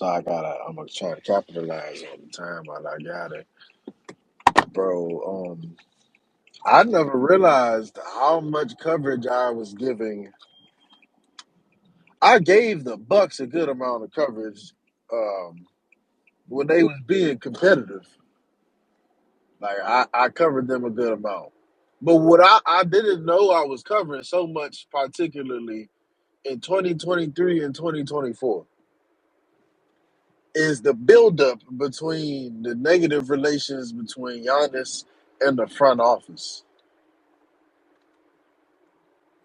I'm gonna try to capitalize on the time while I got it, bro. I never realized how much coverage I was giving. I gave the Bucks a good amount of coverage um, when they was being competitive. Like I covered them a good amount. But what I didn't know I was covering so much, particularly in 2023 and 2024, is the buildup between the negative relations between Giannis and the front office.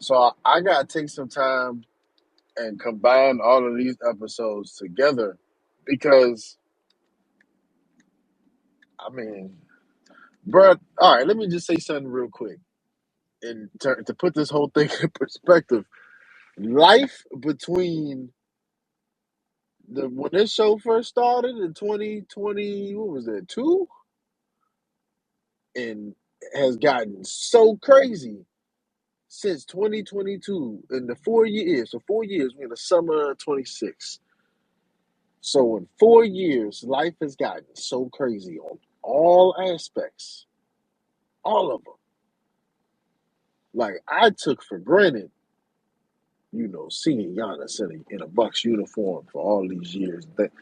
So I got to take some time and combine all of these episodes together because, I mean, bruh, all right, let me just say something real quick. To put this whole thing in perspective, life between the when this show first started in 2020, what was that, two? And has gotten so crazy since 2022 in the 4 years. So 4 years, we're in the summer of 26. So in 4 years, life has gotten so crazy on all aspects, all of them. Like I took for granted, seeing Giannis in a Bucks uniform for all these years. That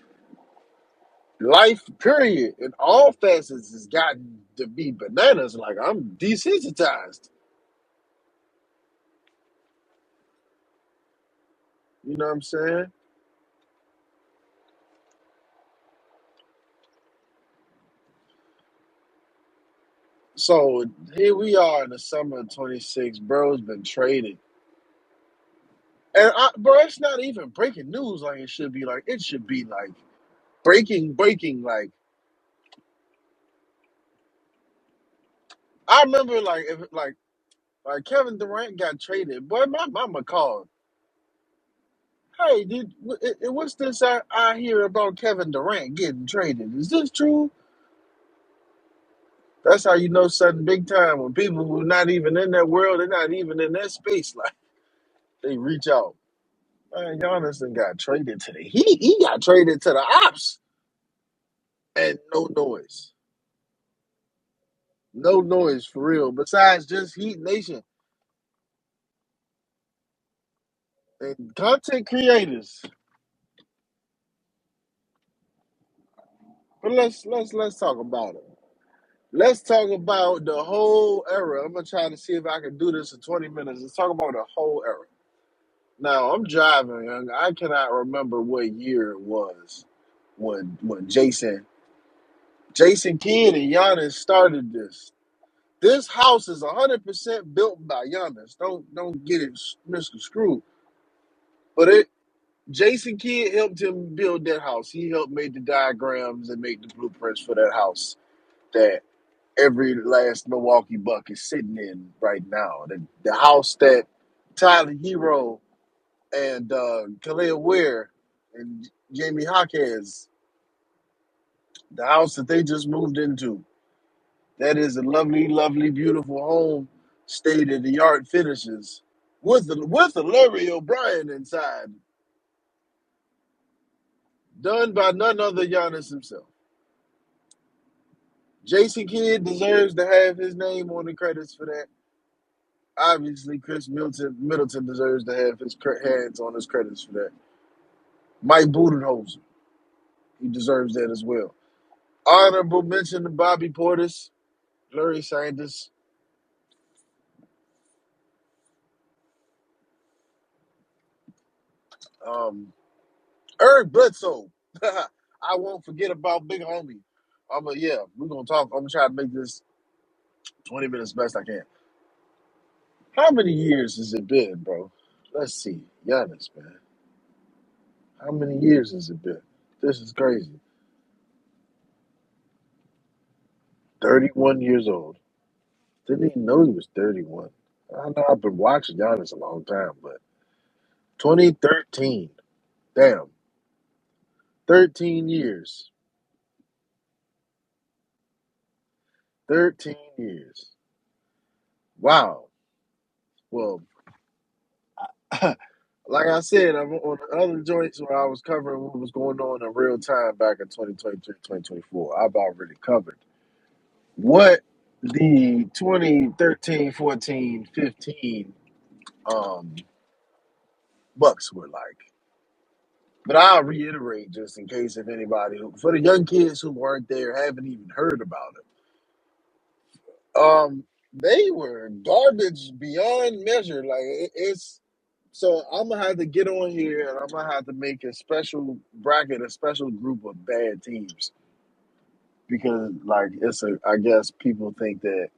life, period, in all facets, has gotten to be bananas. Like I'm desensitized. You know what I'm saying? So here we are in the summer of 26. Bro's been traded. And bro, it's not even breaking news like it should be. Like it should be like breaking. I remember like if like Kevin Durant got traded. Boy, my mama called. Hey, what's this I hear about Kevin Durant getting traded? Is this true? That's how you know something big time when people who are not even in that world, they're not even in that space. Like they reach out. Man, Giannis done got traded to the Heat. He got traded to the Ops, and no noise, no noise for real. Besides just Heat Nation and content creators. But let's talk about it. Let's talk about the whole era. I'm gonna try to see if I can do this in 20 minutes. Let's talk about the whole era. Now I'm driving, and I cannot remember what year it was when Jason Kidd and Giannis started this. This house is 100% built by Giannis. Don't get it misconstrued. But Jason Kidd helped him build that house. He helped make the diagrams and make the blueprints for that house that every last Milwaukee Buck is sitting in right now. The house that Tyler Hero and Khalil Ware and Jamie Jaquez, the house that they just moved into. That is a lovely, lovely, beautiful home, state of the art finishes with a Larry O'Brien inside, done by none other Giannis himself. Jason Kidd deserves to have his name on the credits for that. Obviously, Middleton deserves to have his hands on his credits for that. Mike Budenholzer, he deserves that as well. Honorable mention to Bobby Portis, Larry Sanders, um, Eric Bledsoe. I won't forget about Big Homie. We're gonna talk. I'm gonna try to make this 20 minutes best I can. How many years has it been, bro? Let's see. Giannis, man. How many years has it been? This is crazy. 31 years old. Didn't even know he was 31. I know I've been watching Giannis a long time, but 2013. Damn. 13 years. 13 years. Wow. Well, like I said, I'm on the other joints where I was covering what was going on in real time back in 2023, 2024. I've already covered what the 2013, 14, 15 um, Bucks were like. But I'll reiterate just in case if anybody, for the young kids who weren't there, haven't even heard about it. They were garbage beyond measure. Like it's so I'm gonna have to get on here and I'm gonna have to make a special bracket, a special group of bad teams because like it's a. I guess people think that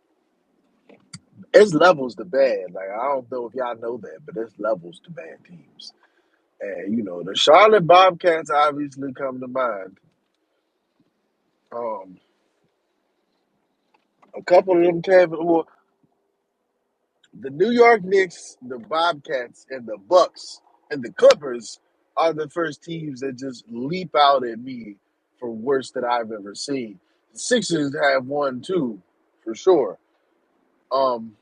it's levels to bad. Like I don't know if y'all know that, but it's levels to bad teams. And the Charlotte Bobcats obviously come to mind. Um, a couple of them came. Well, the New York Knicks, the Bobcats, and the Bucks and the Clippers are the first teams that just leap out at me for worst that I've ever seen. The Sixers have one too, for sure. Um,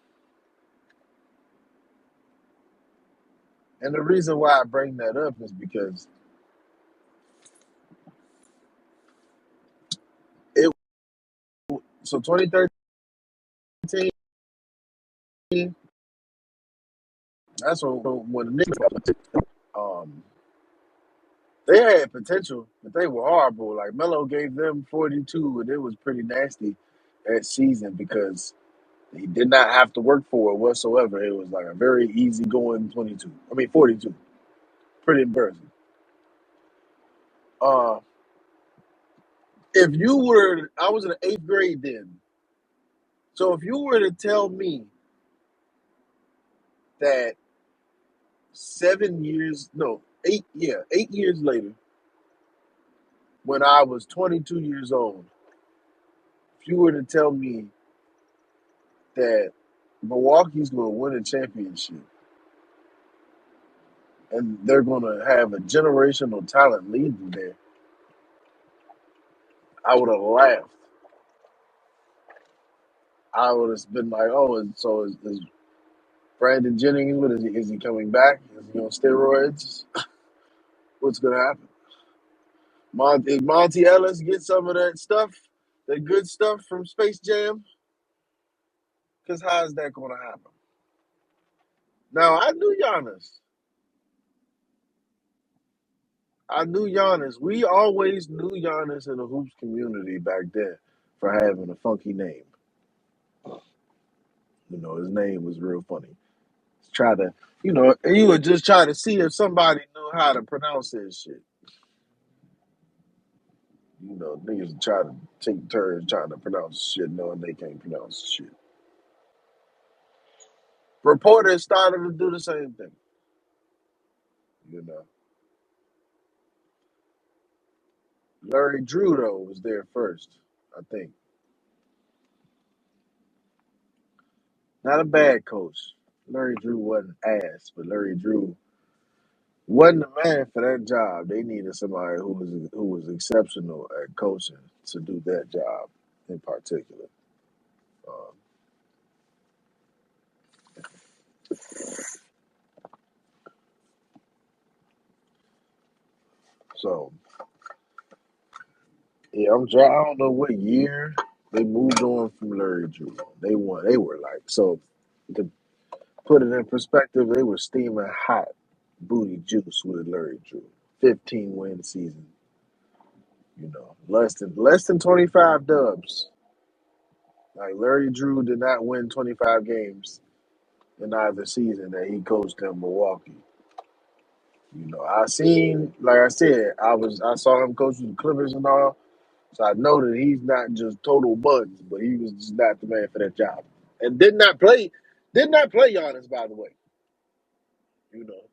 and the reason why I bring that up is because it. So 2013, that's when the Knicks. Um, they had potential, but they were horrible. Like Melo gave them 42, and it was pretty nasty that season because he did not have to work for it whatsoever. It was like a very easy going 22. I mean 42. Pretty embarrassing. Uh, if you were, I was in the eighth grade then. So if you were to tell me that 7 years, no, 8 years later, when I was 22 years old, if you were to tell me that Milwaukee's going to win a championship and they're going to have a generational talent leading there, I would have laughed. I would have been like, "Oh, and so is Brandon Jennings? What is he? Is he coming back? Is he on steroids? What's going to happen? Did Monty Ellis get some of that stuff, that good stuff from Space Jam? Because how is that going to happen?" Now I knew Giannis. I knew Giannis. We always knew Giannis in the hoops community back then for having a funky name. His name was real funny. Try to, you would just try to see if somebody knew how to pronounce this shit. Niggas try to take turns trying to pronounce shit knowing they can't pronounce shit. Reporters started to do the same thing. You know. Larry Drew, though, was there first, I think. Not a bad coach. Larry Drew wasn't ass, but Larry Drew wasn't the man for that job. They needed somebody who was exceptional at coaching to do that job in particular. Um, so yeah, I don't know what year they moved on from Larry Drew. They won. They were like so. To put it in perspective, they were steaming hot booty juice with Larry Drew. 15-win season. Less than 25 dubs. Like Larry Drew did not win 25 games in either season that he coached in Milwaukee. I seen, like I said, I saw him coach with the Clippers and all, so I know that he's not just total buns, but he was just not the man for that job. And did not play Giannis, by the way.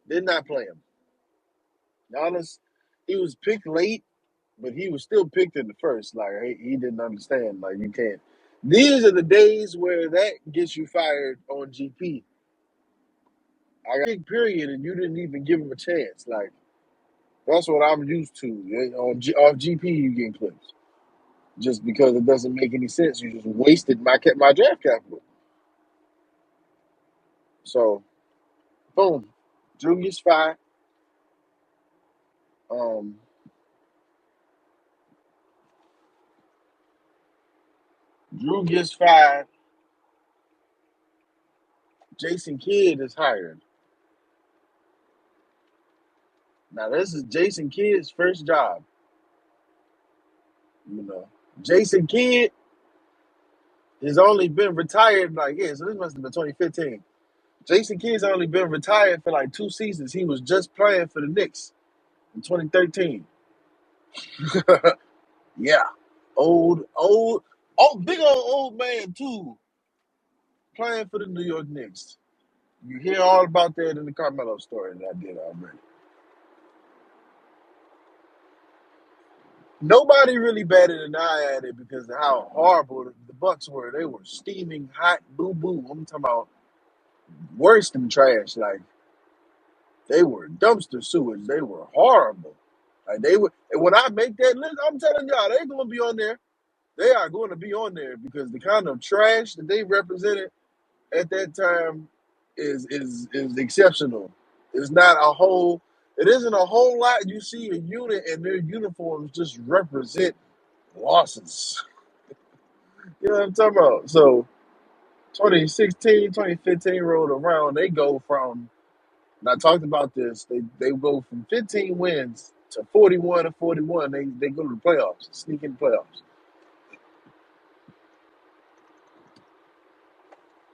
Did not play him. Giannis, he was picked late, but he was still picked in the first. Like he didn't understand. Like you can't. These are the days where that gets you fired on GP. I got a big period, and you didn't even give him a chance. Like that's what I'm used to. Off GP, you getting clips just because it doesn't make any sense. You just wasted my draft capital. So boom, Drew gets fired. Um, Drew gets fired. Jason Kidd is hired. Now this is Jason Kidd's first job. You know, Jason Kidd has only been retired so this must have been 2015. Jason Kidd's only been retired for like 2 seasons. He was just playing for the Knicks in 2013. Yeah, big old man too, playing for the New York Knicks. You hear all about that in the Carmelo story that I did already. Nobody really batted an eye at it because of how horrible the Bucks were. They were steaming hot, boo boo. I'm talking about worse than trash. Like they were dumpster sewage. They were horrible. Like they were. And when I make that list, I'm telling y'all, they're going to be on there. They are going to be on there because the kind of trash that they represented at that time is exceptional. It's not a whole. It isn't a whole lot. You see a unit and their uniforms just represent losses. You know what I'm talking about? So 2016, 2015 rolled around. They go from, and I talked about this, they go from 15 wins to 41 to 41. They go to the playoffs, sneak in the playoffs.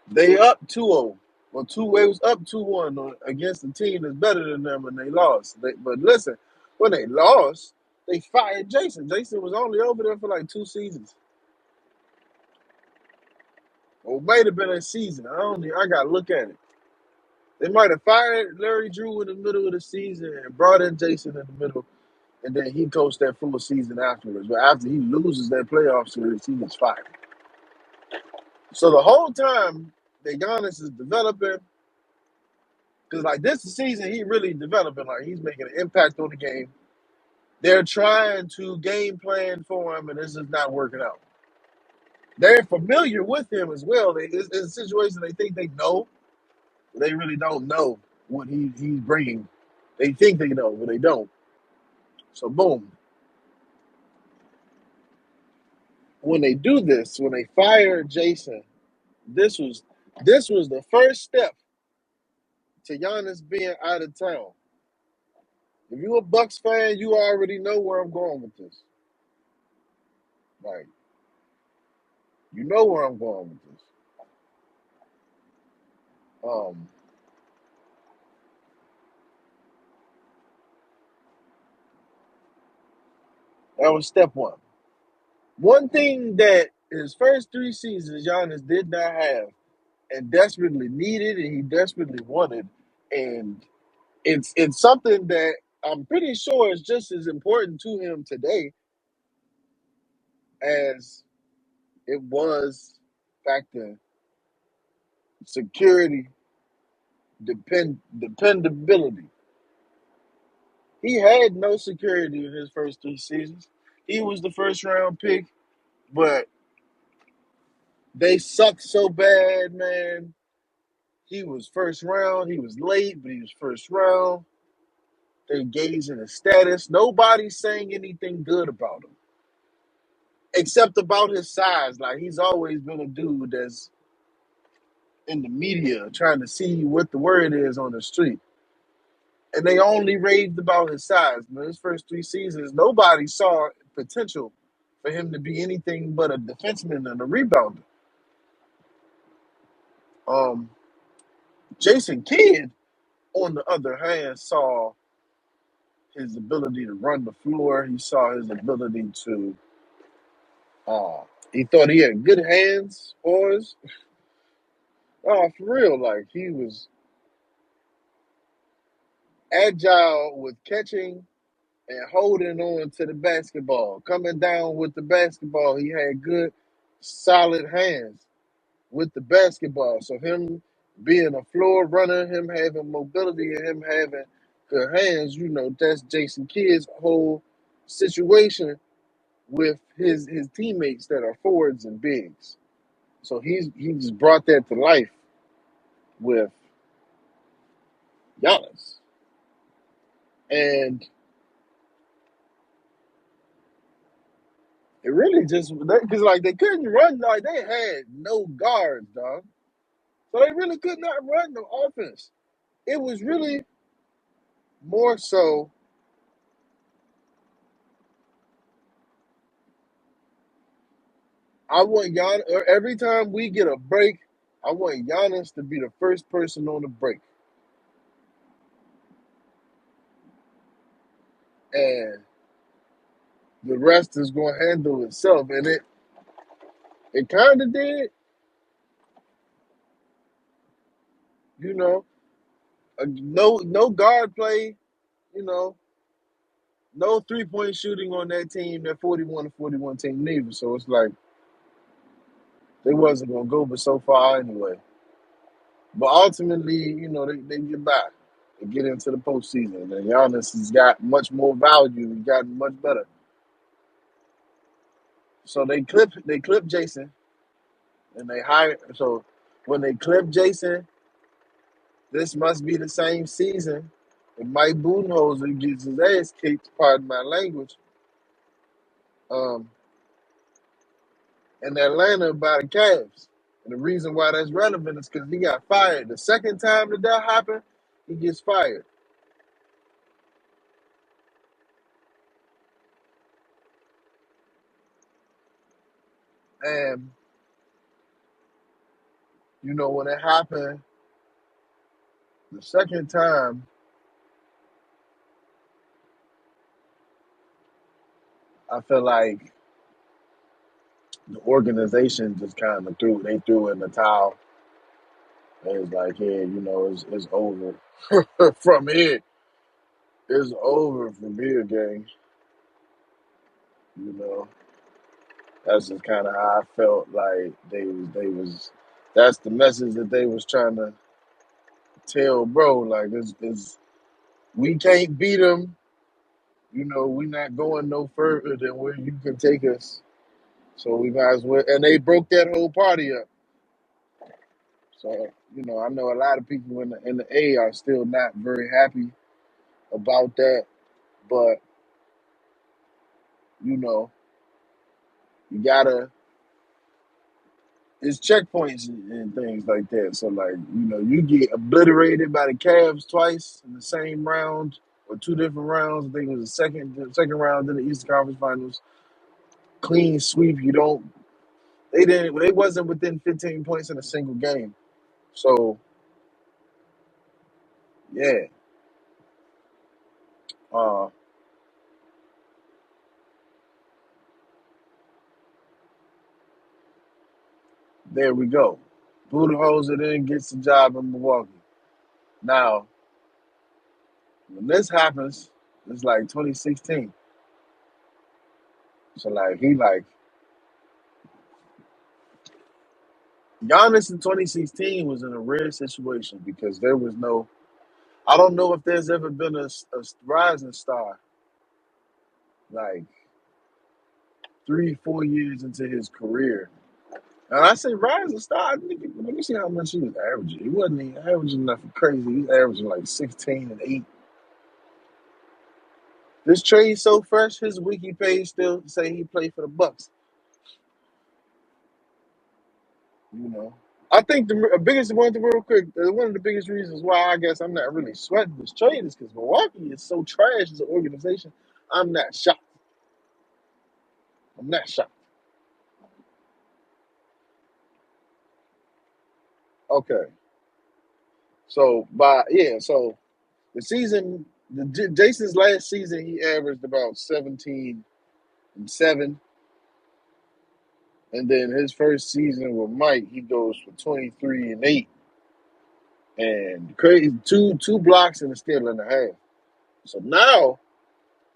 They up 2-0. Well, it was up 2-1 against a team that's better than them, and they lost. But listen, when they lost, they fired Jason. Jason was only over there for like 2 seasons. Or it might have been a season. I got to look at it. They might have fired Larry Drew in the middle of the season and brought in Jason in the middle, and then he coached that full season afterwards. But after he loses that playoff series, he gets fired. So the whole time that Giannis is developing, because like this season he really developing, like he's making an impact on the game. They're trying to game plan for him, and this is not working out. They're familiar with him as well. It's a situation they think they know, but they really don't know what he's bringing. They think they know, but they don't. So boom, when they do this, when they fire Jason, this was the first step to Giannis being out of town. If you're a Bucks fan, you already know where I'm going with this. Like, you know where I'm going with this. Um, that was step one. One thing that his first 3 seasons Giannis did not have and desperately needed and he desperately wanted, and it's something that I'm pretty sure is just as important to him today as it was back then. Security, dependability. He had no security in his first 3 seasons. He was the first round pick, but they sucked so bad, man. He was first round. He was late, but he was first round. They gauging his status. Nobody's saying anything good about him, except about his size. Like he's always been a dude that's in the media trying to see what the word is on the street. And they only raved about his size. In his first 3 seasons, nobody saw potential for him to be anything but a defenseman and a rebounder. Um, Jason Kidd, on the other hand, saw his ability to run the floor. He saw his ability to. He thought he had good hands, boys. Oh, for real, like he was agile with catching and holding on to the basketball. Coming down with the basketball, he had good, solid hands with the basketball. So him being a floor runner, him having mobility, and him having good hands, that's Jason Kidd's whole situation with his teammates that are forwards and bigs. So he just brought that to life with Giannis. And It really just because like they couldn't run, like they had no guards, dog. So they really could not run the offense. It was really more so. I want Giannis every time we get a break. I want Giannis to be the first person on the break, and the rest is going to handle itself. And it kind of did, you know. No guard play, you know. No 3-point shooting on that team, that 41-41 team neither. So it's like they wasn't gonna go but so far anyway. But ultimately, they get back. They get into the postseason. And Giannis has got much more value. He's gotten much better. So they clip Jason and they hire so when they clip Jason, this must be the same season. And Mike Budenholzer gets his ass kicked, pardon my language, um, in Atlanta by the Cavs. And the reason why that's relevant is because he got fired. The second time that happened, he gets fired. And, when it happened the second time, I feel like the organization just kind of threw in the towel. It was like, yeah, it's over. From here, it's over from here, gang. You know, that's just kind of how I felt like that's the message that they was trying to tell, bro. Like, we can't beat them. We're not going no further than where you can take us. So we might as well. And they broke that whole party up. So, I know a lot of people in the A are still not very happy about that. But, you know, you gotta, it's checkpoints and things like that. So, like, you get obliterated by the Cavs twice in the same round or two different rounds. I think it was the second round in the Eastern Conference Finals. Clean sweep. They wasn't within 15 points in a single game. So, yeah. Uh, there we go. Budenholzer then gets the job in Milwaukee. Now, when this happens, it's like 2016. So like Giannis in 2016 was in a rare situation because there was no. I don't know if there's ever been a rising star like 3-4 years into his career. And I say rising star. Let me see how much he was averaging. He wasn't even averaging nothing crazy. He was averaging like 16 and 8. This trade so fresh. His wiki page still say he played for the Bucks. You know, I think the biggest one, real quick, one of the biggest reasons why I guess I'm not really sweating this trade is because Milwaukee is so trash as an organization. I'm not shocked. I'm not shocked. Okay, so Jason's last season, he averaged about 17-7, and then his first season with Mike, he goes for 23-8, and crazy two blocks and a steal and a half. So now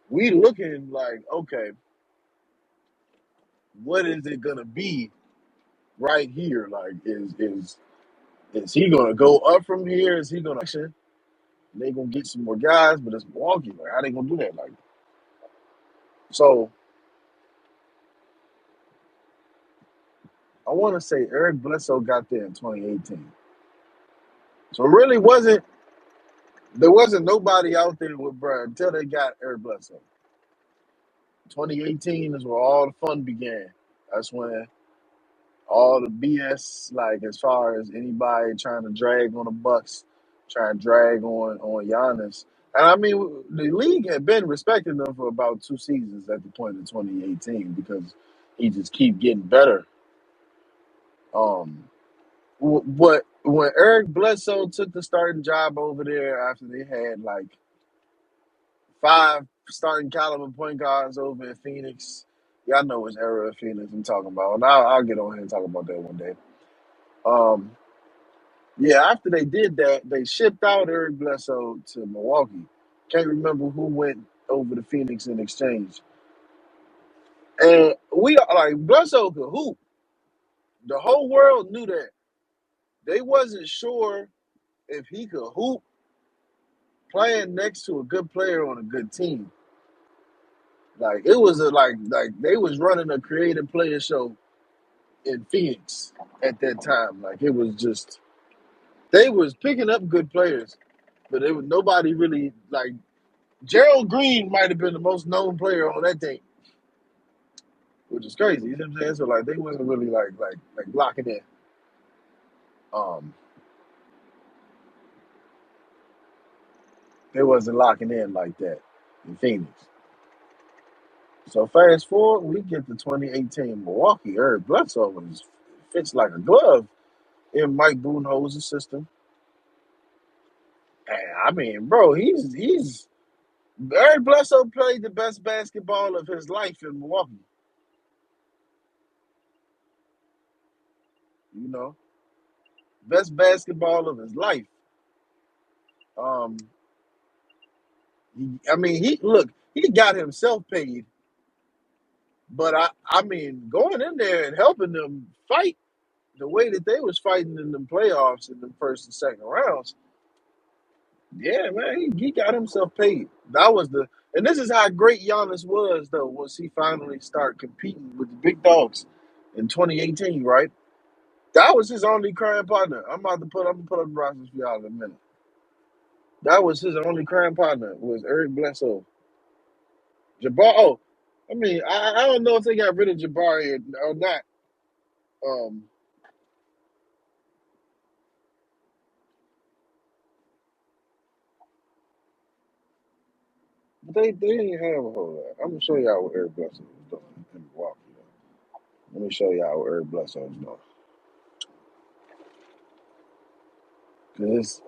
we looking like, okay, what is it gonna be right here? Like, is he gonna go up from here? Is he gonna action? They gonna get some more guys, but it's Milwaukee. Like, how they gonna do that? Like, so I want to say Eric Bledsoe got there in 2018. So it really wasn't there wasn't nobody out there with Brad until they got Eric Bledsoe. 2018 is where all the fun began. That's when all the BS, like as far as anybody trying to drag on the Bucks, trying to drag on Giannis. And I mean, the league had been respecting them for about 2 seasons at the point of 2018 because he just keep getting better. Um, but when Eric Bledsoe took the starting job over there after they had like 5 starting caliber point guards over in Phoenix, y'all know which era of Phoenix I'm talking about. And I'll get on here and talk about that one day. Um, Yeah, after they did that, they shipped out Eric Bledsoe to Milwaukee. Can't remember who went over to Phoenix in exchange. And we are like Bledsoe could hoop. The whole world knew that. They wasn't sure if he could hoop playing next to a good player on a good team. Like it was like they was running a creative player show in Phoenix at that time. Like it was just they was picking up good players, but it was nobody really like Gerald Green might have been the most known player on that team, which is crazy. You know what I'm saying? So like they wasn't really like locking in. Um, they wasn't locking in like that in Phoenix. So fast forward, we get to 2018 Milwaukee. Eric Bledsoe was fits like a glove in Mike Budenholzer's system. And I mean, bro, he's Eric Bledsoe played the best basketball of his life in Milwaukee. You know, best basketball of his life. Um, I mean, he look, he got himself paid, but I mean, going in there and helping them fight the way that they was fighting in the playoffs in the first and second rounds, yeah, man, he got himself paid. That was the, and this is how great Giannis was though. Once he finally started competing with the big dogs in 2018, right? That was his only crime partner. I'm gonna put up the rosters for y'all in a minute. That was his only crime partner was Eric Bledsoe. Jabbar. Oh, I mean, I don't know if they got rid of Jabari or not. Um, but they didn't have a whole lot. I'm gonna show y'all what Eric Bledsoe was doing in Milwaukee. Let me show y'all what Eric Bledsoe was doing. Cause it's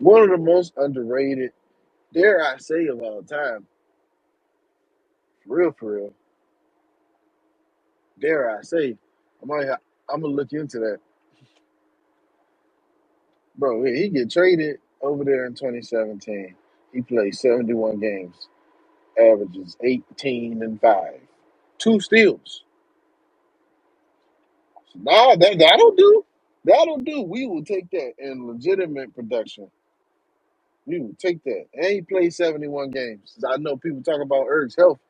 one of the most underrated, dare I say, of all time. For real. Dare I say, I'm gonna look into that, bro. He get traded over there in 2017. He played 71 games, averages 18 and 5, 2 steals. So nah, that'll do. That'll do. We will take that in legitimate production. We will take that. And he played 71 games. I know people talk about Eric's health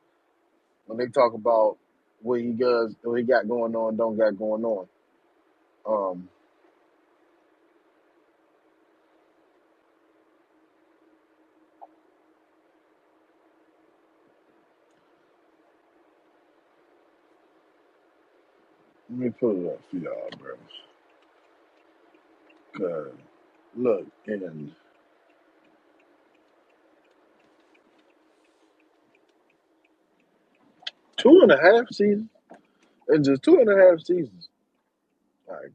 when they talk about what he does, what he got going on, don't got going on. Um, Let me pull it up for y'all, bro. Cause look, in 2.5 seasons, in just 2.5 seasons, like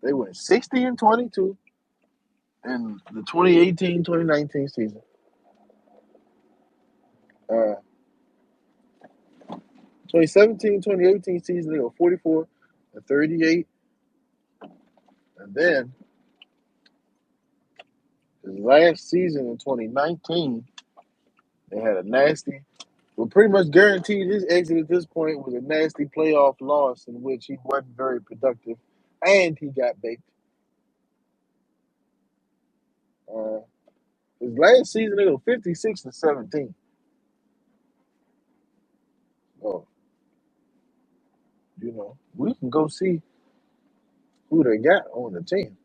they went 60 and 22 in the 2018-2019 season. 2017-2018 season, they go 44 and 38. And then his last season in 2019, they had a nasty, well, pretty much guaranteed his exit at this point was a nasty playoff loss in which he wasn't very productive and he got baked. Uh, his last season, they go 56 and 17. Oh, we can go see who they got on the team.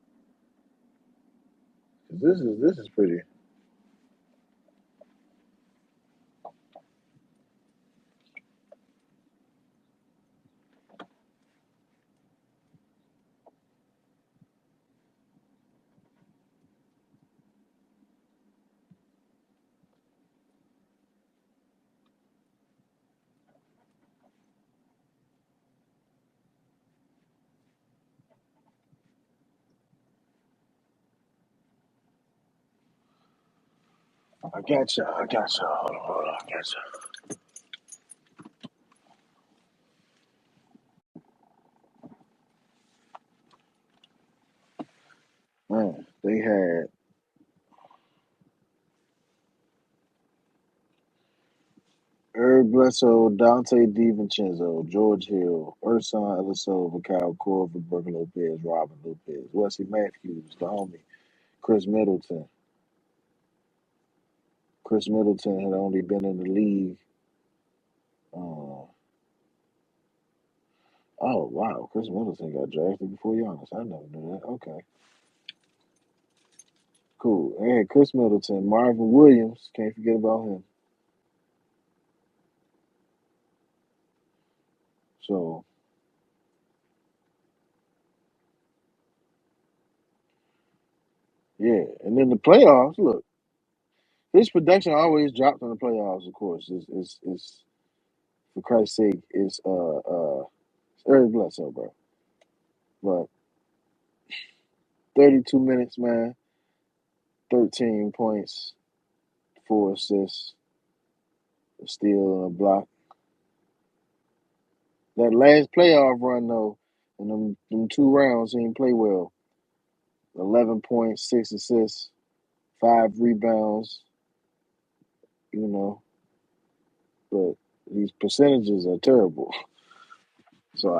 This is pretty. I got you. I got you. Hold on. I got you. Man, they had Eric Bledsoe, Dante DiVincenzo, George Hill, Ursan Ilyasova, Kyle Korver, Brooke Lopez, Robin Lopez, Wesley Matthews, the homie, Chris Middleton. Chris Middleton had only been in the league. Uh, oh wow, Chris Middleton got drafted before Giannis. I never knew that. Okay, cool. And Chris Middleton, Marvin Williams, can't forget about him. So yeah, and then the playoffs. Look, his production always dropped in the playoffs. Of course, is for Christ's sake, is it's Eric Bledsoe, bro. But 32 minutes, man, 13 points, 4 assists, a steal and a block. That last playoff run though, in them 2 rounds, he didn't play well. 11 points, 6 assists, 5 rebounds. You know, but these percentages are terrible. So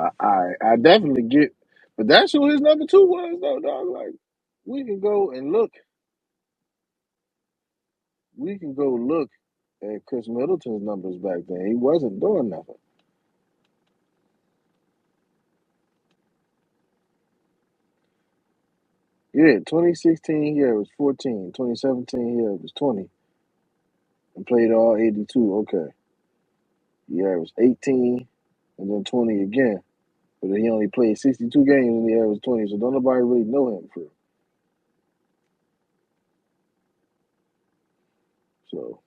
I definitely get, but that's who his number two was though, dog. Like we can go and look, we can go look at Chris Middleton's numbers back then. He wasn't doing nothing. Yeah, 2016 here was 14. 2017 here was 20 and played all 82. Okay, yeah, it was 18 and then 20 again. But he only played 62 games and he averaged 20. So don't nobody really know him for. So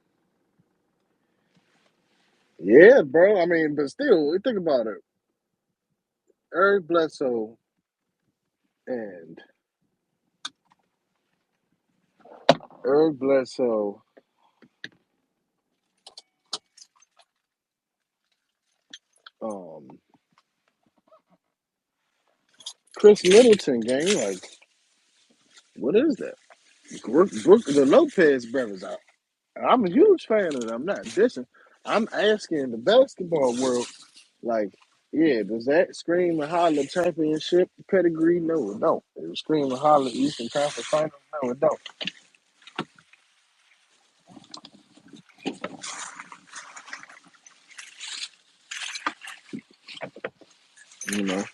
yeah, bro. I mean, but still, think about it. Eric Bledsoe and Eric Bledsoe, um, Chris Middleton game. Like, what is that? The Lopez brothers out. I'm a huge fan of them. I'm not dissing. I'm asking the basketball world, like, yeah, does that scream and holler championship pedigree? No, it don't. It scream and holler Eastern Conference Finals? No, it don't. You know,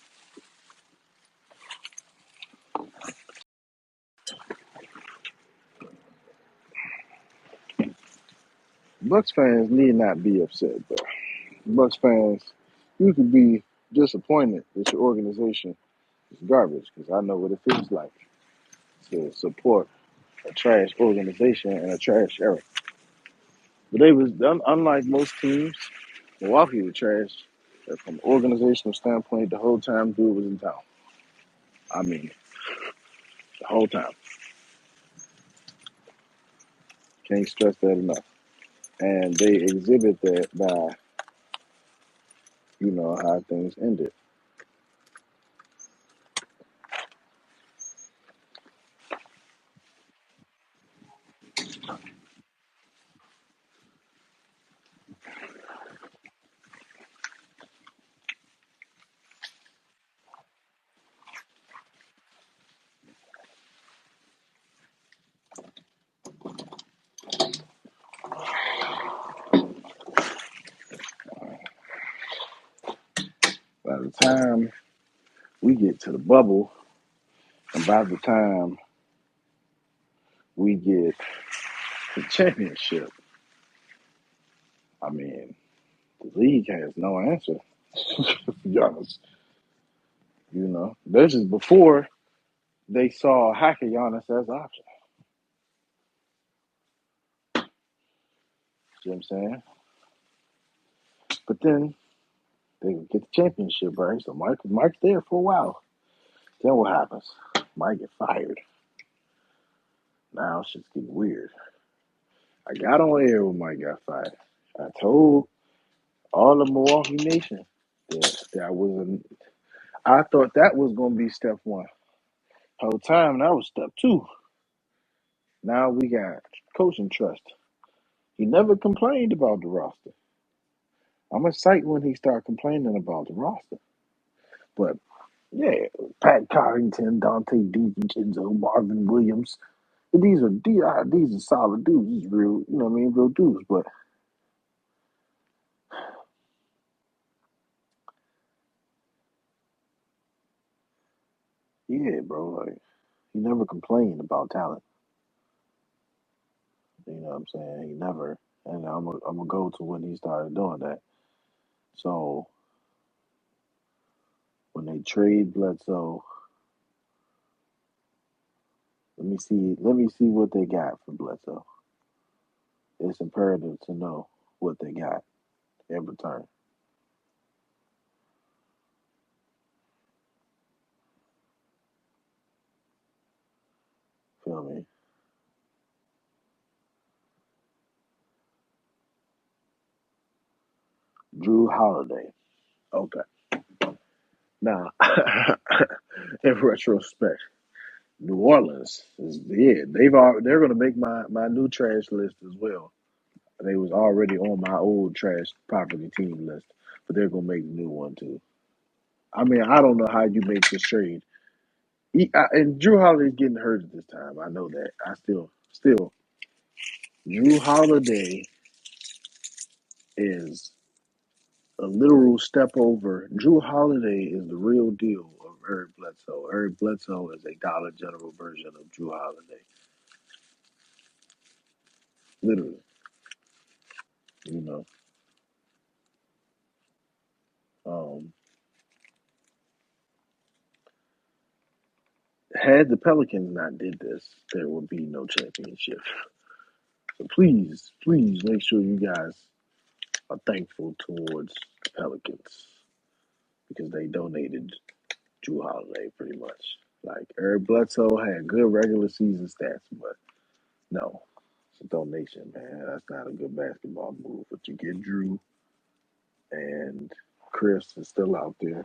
Bucks fans need not be upset, bro. Bucks fans, you could be disappointed that your organization is garbage because I know what it feels like to support a trash organization and a trash era. But they was unlike most teams. Milwaukee was trash. From an organizational standpoint, the whole time dude was in town. I mean, the whole time. Can't stress that enough. And they exhibit that by, how things ended. By the time we get to the bubble, and by the time we get the championship, I mean, the league has no answer. To be honest, this is before they saw Hacker Giannis as an option. See what I'm saying? But then they get the championship, right? So Mike's there for a while. Then what happens? Mike get fired. Now shit's getting weird. I got on air when Mike got fired. I told all the Milwaukee Nation that wasn't. I thought that was gonna be step one. Whole time that was step two. Now we got coaching trust. He never complained about the roster. I'm excited when he start complaining about the roster. But yeah, Pat Covington, Dante DiVincenzo, Marvin Williams. These are solid dudes. These are real, real dudes. But yeah, bro, like he never complained about talent. You know what I'm saying? He never. And I'm gonna go to when he started doing that. So when they trade Bledsoe, let me see what they got for Bledsoe. It's imperative to know what they got in return. Feel me? Drew Holiday. Okay. Now, in retrospect, New Orleans is they're gonna make my new trash list as well. They was already on my old trash property team list, but they're gonna make the new one too. I mean, I don't know how you make this trade. And Drew Holiday's getting hurt at this time. I know that. I still, Drew Holiday is a literal step over. Drew Holiday is the real deal of Eric Bledsoe. Eric Bledsoe is a Dollar General version of Drew Holiday. Literally, you know. Um, had the Pelicans not did this, there would be no championship. So please make sure you guys are thankful towards the Pelicans because they donated Drew Holiday pretty much. Like Eric Bledsoe had good regular season stats, but no, it's a donation, man. That's not a good basketball move. But you get Drew and Chris is still out there.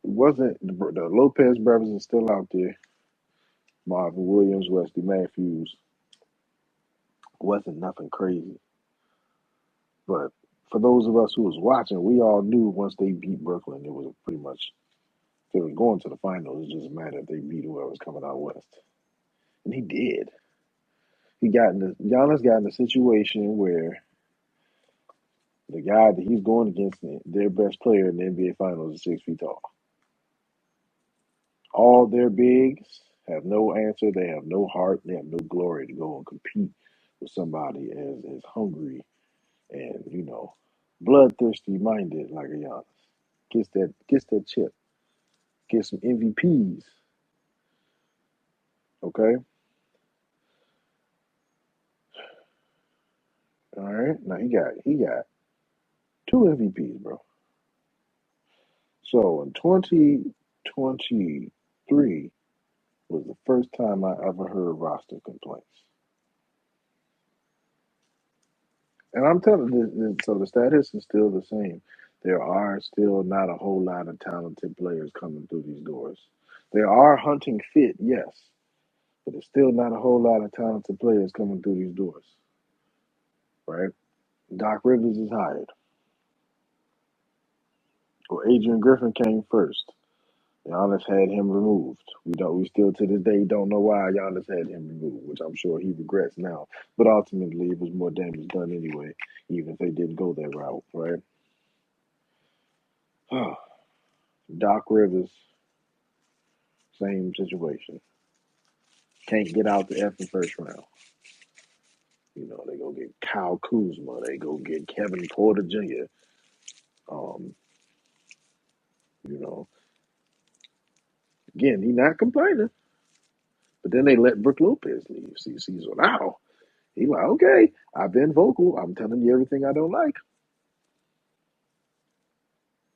It wasn't the Lopez brothers are still out there. Marvin Williams, Wesley Matthews wasn't nothing crazy. But for those of us who was watching, we all knew once they beat Brooklyn, it was pretty much they was going to the finals. It just mattered if they beat whoever was coming out west, and he did. Giannis got in a situation where the guy that he's going against, their best player in the NBA Finals, is 6 feet tall. All their bigs have no answer. They have no heart. They have no glory to go and compete with somebody as hungry and bloodthirsty minded like a Giannis. Gets that chip. Get some MVPs. Okay. All right. Now he got two MVPs, bro. So in 2023 was the first time I ever heard roster complaints. And I'm telling you, so the status is still the same. There are still not a whole lot of talented players coming through these doors. There are hunting fit, yes, but there's still not a whole lot of talented players coming through these doors, right? Doc Rivers is hired. Well, Adrian Griffin came first. Giannis had him removed. We still to this day don't know why Giannis had him removed, which I'm sure he regrets now. But ultimately, it was more damage done anyway, even if they didn't go that route, right? Doc Rivers, same situation. Can't get out the effing first round. They go get Kyle Kuzma. They go get Kevin Porter Jr. Um, you know, Again, he not complaining. But then they let Brook Lopez leave. See, so now he like, okay, I've been vocal. I'm telling you everything I don't like.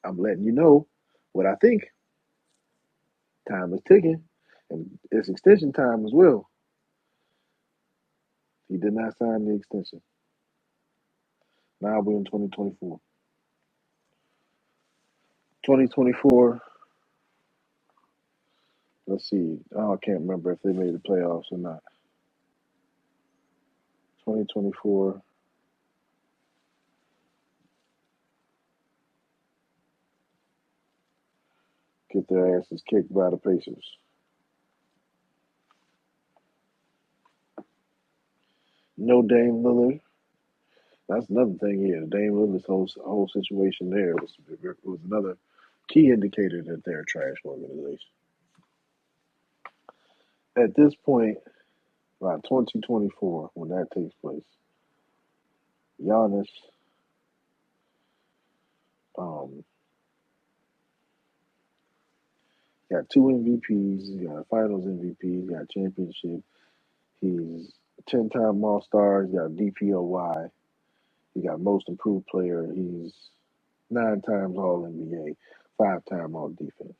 I'm letting you know what I think. Time is ticking, and it's extension time as well. He did not sign the extension. Now we're in 2024. 2024. Let's see. Oh, I can't remember if they made the playoffs or not. 2024. Get their asses kicked by the Pacers. No Dame Lillard. That's another thing here. Dame Lillard's whole situation there was another key indicator that they're a trash organization. At this point, by 2024, when that takes place, Giannis um, got two MVPs. He got a Finals MVP. He got a championship. He's a 10-time All-Star. He got DPOY. He got Most Improved Player. He's 9 times All NBA, 5-time All Defense.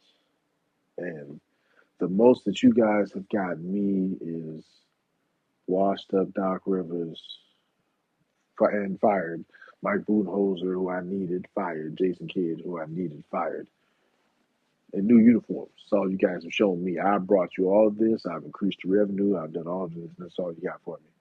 And the most that you guys have gotten me is washed up Doc Rivers and fired. Mike Budenholzer, who I needed, fired. Jason Kidd, who I needed, fired. And new uniforms. That's all you guys have shown me. I brought you all of this. I've increased the revenue. I've done all of this. And that's all you got for me.